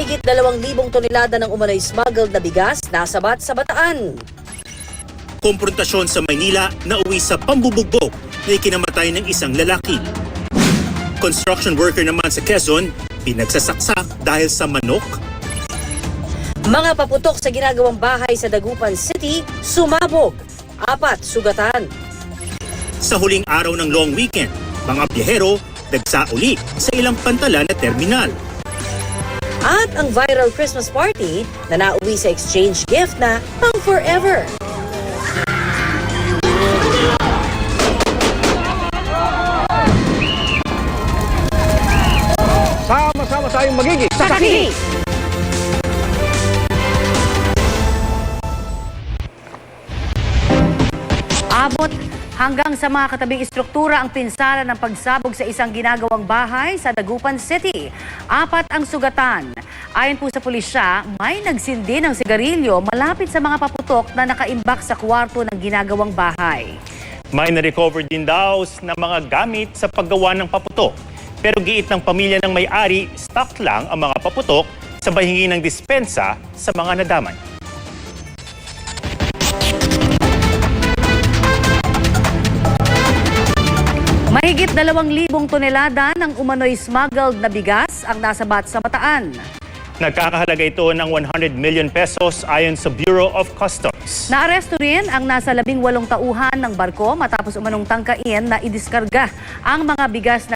Mahigit 2,000 tonelada ng umano'y smuggled na bigas nasabat sa Bataan. Komprontasyon sa Maynila na uwi sa pambubugbog na ikinamatay ng isang lalaki. Construction worker naman sa Quezon, pinagsasaksak dahil sa manok. Mga paputok sa ginagawang bahay sa Dagupan City, sumabog. 4 sugatan. Sa huling araw ng long weekend, mga biyahero dagsa uli sa ilang pantalan na terminal. At ang viral Christmas party na nauwi sa exchange gift na pang forever. Sama-sama tayong magiging Sakaki! Abot hanggang sa mga katabing istruktura ang pinsala ng pagsabog sa isang ginagawang bahay sa Dagupan City. 4 ang sugatan. Ayon po sa pulisya, may nagsindi ng sigarilyo malapit sa mga paputok na nakaimbak sa kwarto ng ginagawang bahay. May na-recover din daw na mga gamit sa paggawa ng paputok. Pero giit ng pamilya ng may-ari, stock lang ang mga paputok sabay hingi ng dispensa sa mga nadaman. Mahigit 2,000 tonelada ng umano'y smuggled na bigas ang nasabat sa Bataan. Nagkakahalaga ito ng 100 million pesos ayon sa Bureau of Customs. Naaresto rin ang nasa 18 tauhan ng barko matapos umanong tangkain na idiskarga ang mga bigas na